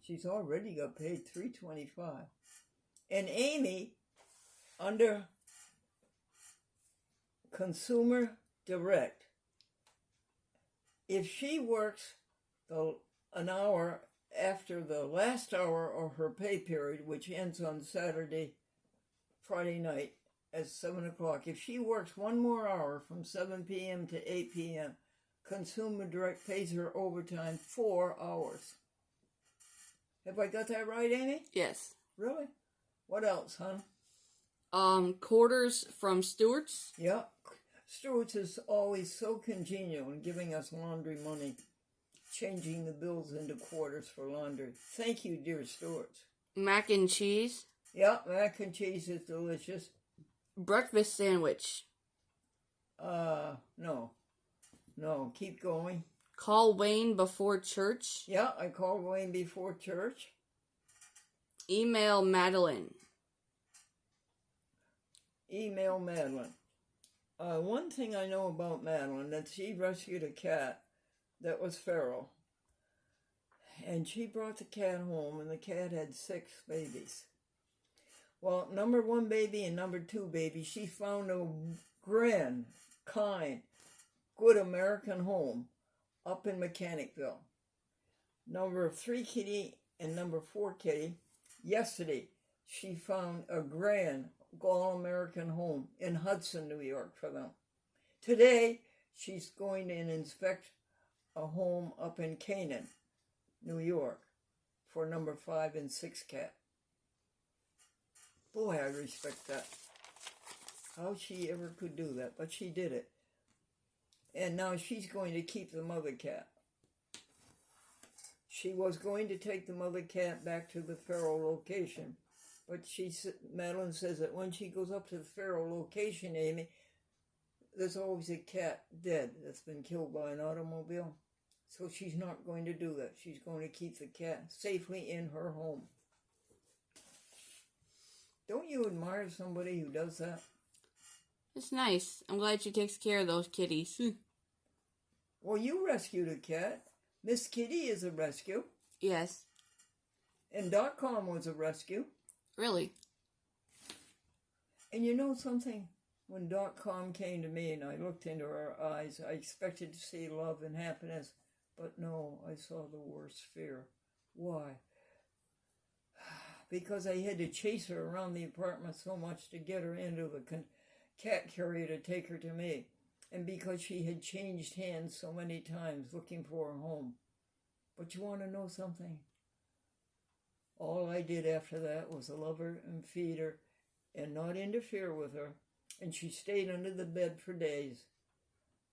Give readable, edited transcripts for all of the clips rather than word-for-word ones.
She's already got paid $3.25. And Amy, under Consumer Direct, if she works an hour after the last hour of her pay period, which ends on Friday night at 7 o'clock, if she works one more hour from 7 p.m. to 8 p.m., Consumer Direct pays her overtime 4 hours. Have I got that right, Amy? Yes. Really? What else, hon? Quarters from Stewart's. Yeah. Stewart's is always so congenial in giving us laundry money, changing the bills into quarters for laundry. Thank you, dear Stewart's. Mac and cheese. Yeah, mac and cheese is delicious. Breakfast sandwich. No, keep going. Call Wayne before church. Yeah, I called Wayne before church. Email Madeline. Email Madeline. One thing I know about Madeline, that she rescued a cat that was feral. And she brought the cat home, and the cat had 6 babies. Well, number 1 baby and number 2 baby, she found a grand, kind, good American home up in Mechanicville. Number 3 kitty and number 4 kitty, yesterday she found a grand, all-American home in Hudson, New York for them. Today, she's going to inspect a home up in Canaan, New York, for number 5 and 6 cat. Boy, I respect that. How she ever could do that, but she did it. And now she's going to keep the mother cat. She was going to take the mother cat back to the feral location, but Madeline says that when she goes up to the feral location, Amy, there's always a cat dead that's been killed by an automobile. So she's not going to do that. She's going to keep the cat safely in her home. Don't you admire somebody who does that? It's nice. I'm glad she takes care of those kitties. Well, you rescued a cat. Miss Kitty is a rescue. Yes. And .com was a rescue. Really? And you know something? When .com came to me and I looked into her eyes, I expected to see love and happiness. But no, I saw the worst fear. Why? Because I had to chase her around the apartment so much to get her into the cat carrier to take her to me. And because she had changed hands so many times looking for a home. But you want to know something? All I did after that was love her and feed her and not interfere with her. And she stayed under the bed for days.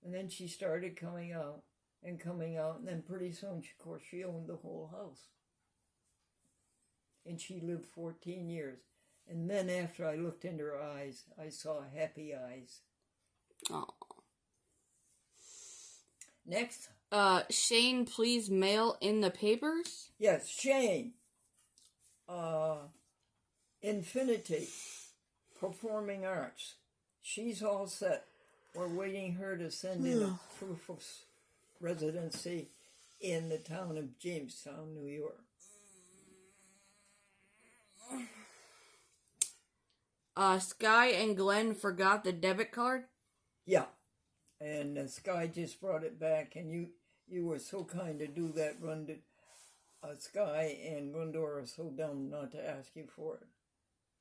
And then she started coming out. And then pretty soon, of course, she owned the whole house. And she lived 14 years. And then after I looked into her eyes, I saw happy eyes. Oh. Next. Shane, please mail in the papers? Yes, Shane. Infinity Performing Arts. She's all set. We're waiting her to send in a proof of residency in the town of Jamestown, New York. Sky and Glenn forgot the debit card? Yeah. And Sky just brought it back, and you were so kind to do that, Glenda. Sky and Glendora are so dumb not to ask you for it.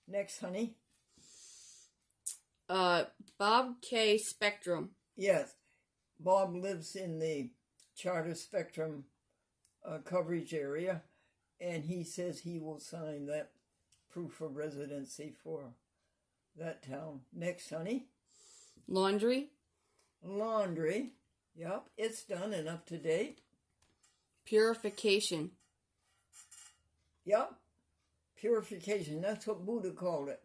Next, honey. Bob K. Spectrum. Yes. Bob lives in the Charter Spectrum coverage area, and he says he will sign that proof of residency for that town. Next, honey. Laundry. Yep, it's done and up to date. Purification. Yep, purification. That's what Buddha called it.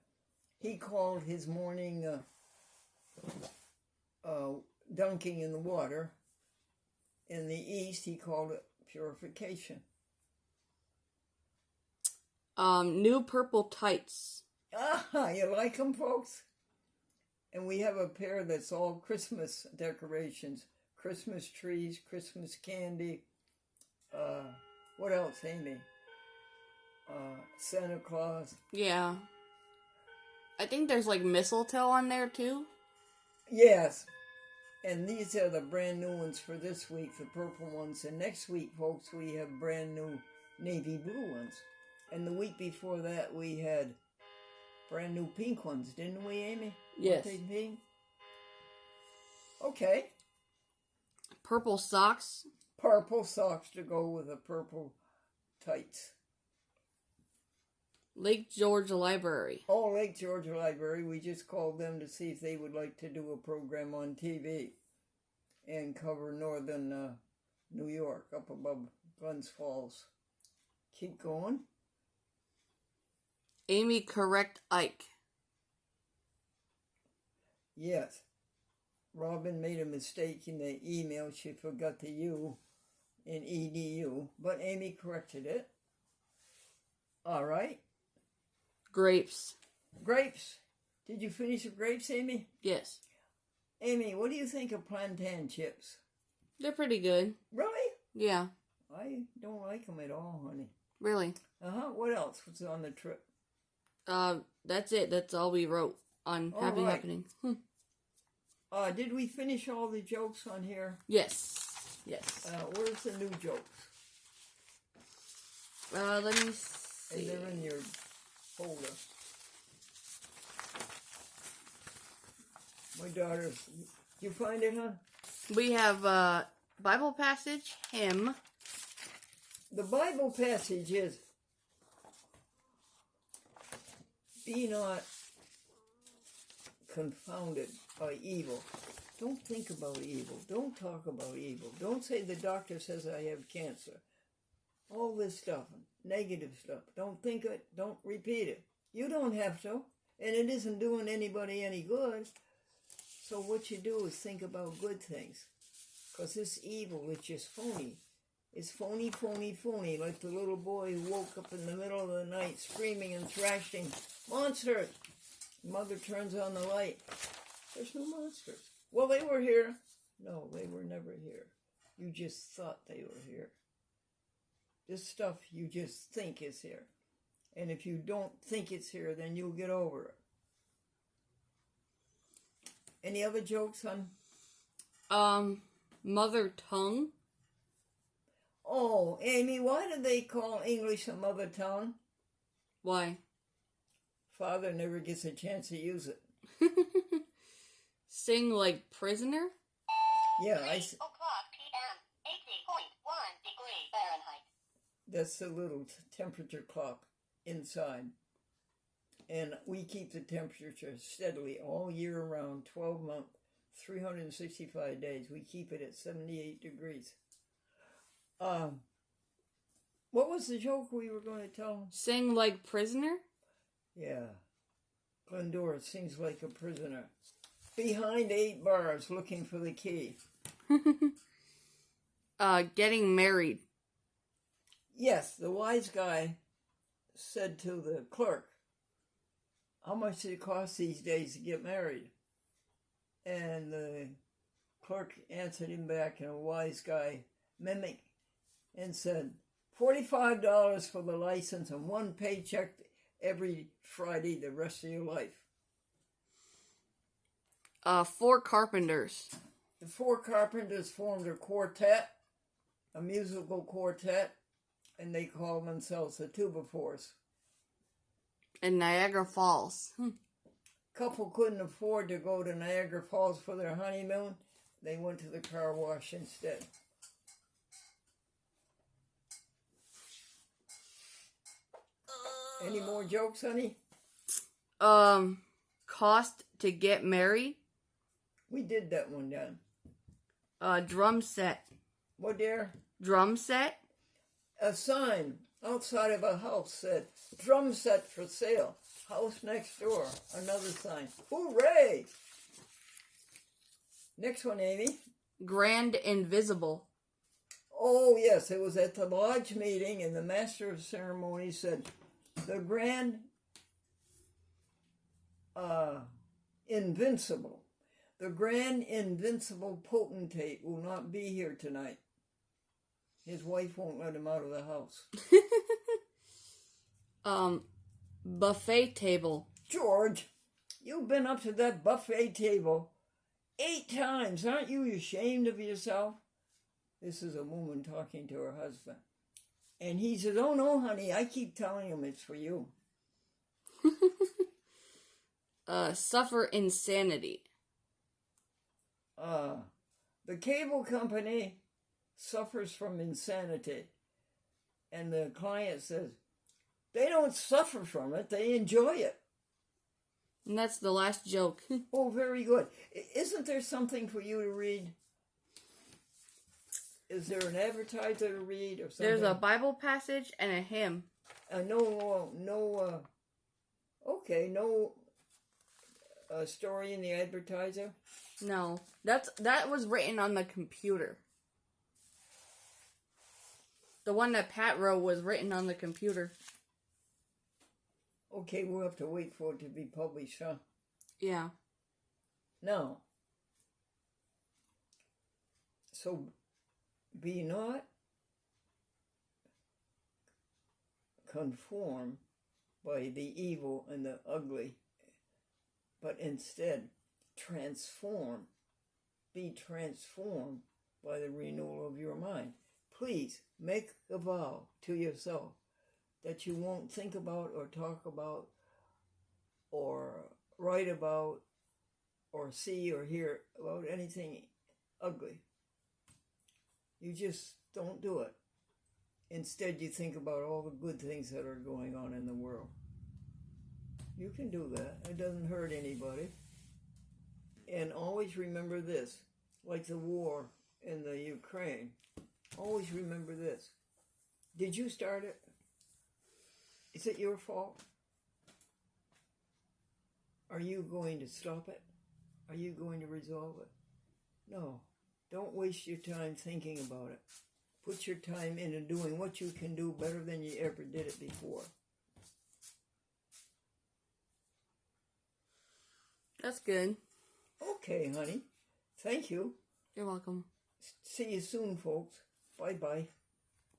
He called his morning dunking in the water. In the East, he called it purification. New purple tights. Ah, you like them, folks? And we have a pair that's all Christmas decorations. Christmas trees, Christmas candy. What else, Amy? Santa Claus. Yeah. I think there's like mistletoe on there too. Yes. And these are the brand new ones for this week, the purple ones. And next week, folks, we have brand new navy blue ones. And the week before that, we had brand new pink ones, didn't we, Amy? Yes. Weren't they pink? Okay. Purple socks. Purple socks to go with the purple tights. Lake George Library. Oh, Lake George Library. We just called them to see if they would like to do a program on TV and cover northern New York, up above Glens Falls. Keep going. Amy correct Ike. Yes. Robin made a mistake in the email. She forgot the U in EDU, but Amy corrected it. All right. Grapes. Grapes. Did you finish the grapes, Amy? Yes. Amy, what do you think of plantain chips? They're pretty good. Really? Yeah. I don't like them at all, honey. Really. What else was on the trip? That's it. That's all we wrote on All Happy right. Happening. Did we finish all the jokes on here? Yes. Yes. Where's the new jokes? Let me And see. they're in your folder. My daughter's... You find it, huh? We have Bible passage, hymn. The Bible passage is, be not confounded by evil. Don't think about evil. Don't talk about evil. Don't say the doctor says I have cancer. All this stuff, negative stuff. Don't think it. Don't repeat it. You don't have to. And it isn't doing anybody any good. So what you do is think about good things. Because this evil is just phony. It's phony, phony, phony. Like the little boy who woke up in the middle of the night screaming and thrashing, "Monsters!" Mother turns on the light. There's no monsters. Well, they were here. No, they were never here. You just thought they were here. This stuff you just think is here. And if you don't think it's here, then you'll get over it. Any other jokes on? Mother tongue. Oh, Amy, why do they call English a mother tongue? Why? Father never gets a chance to use it. Sing like prisoner. Yeah, 3 o'clock p.m. 80.1 degree Fahrenheit. that's the little temperature clock inside. And we keep the temperature steadily all year round, 12 months, 365 days. We keep it at 78 degrees. What was the joke we were going to tell? Sing like prisoner. Yeah. Glendora seems like a prisoner. Behind 8 bars looking for the key. Getting married. Yes, the wise guy said to the clerk, "How much does it cost these days to get married?" And the clerk answered him back in a wise guy mimic and said, $45 for the license and 1 paycheck every Friday the rest of your life. 4 carpenters. The 4 carpenters formed a quartet, a musical quartet, and they call themselves the Tuba Force. In Niagara Falls. Couple couldn't afford to go to Niagara Falls for their honeymoon. They went to the car wash instead. Any more jokes, honey? Cost to get married. We did that one down. Drum set. What, dear? Drum set. A sign outside of a house said, "Drum set for sale. House next door." Another sign. Hooray! Next one, Amy. Grand Invisible. Oh, yes, it was at the lodge meeting, and the master of ceremonies said, "The grand invincible. The grand invincible potentate will not be here tonight. His wife won't let him out of the house." Buffet table. George, you've been up to that buffet table 8 times. Aren't you ashamed of yourself? This is a woman talking to her husband. And he says, oh no, honey, I keep telling him it's for you. Suffer insanity. The cable company suffers from insanity. And the client says, they don't suffer from it, they enjoy it. And that's the last joke. Oh, very good. Isn't there something for you to read? Is there an advertiser to read or something? There's a Bible passage and a hymn. No story in the advertiser? No, that was written on the computer. The one that Pat wrote was written on the computer. Okay, we'll have to wait for it to be published, huh? Yeah. Now, so be not conformed by the evil and the ugly, but instead be transformed by the renewal of your mind. Please make a vow to yourself that you won't think about or talk about or write about or see or hear about anything ugly. You just don't do it. Instead, you think about all the good things that are going on in the world. You can do that. It doesn't hurt anybody. And always remember this, like the war in the Ukraine. Always remember this. Did you start it? Is it your fault? Are you going to stop it? Are you going to resolve it? No. Don't waste your time thinking about it. Put your time into doing what you can do better than you ever did it before. That's good. Okay, honey. Thank you. You're welcome. See you soon, folks. Bye-bye.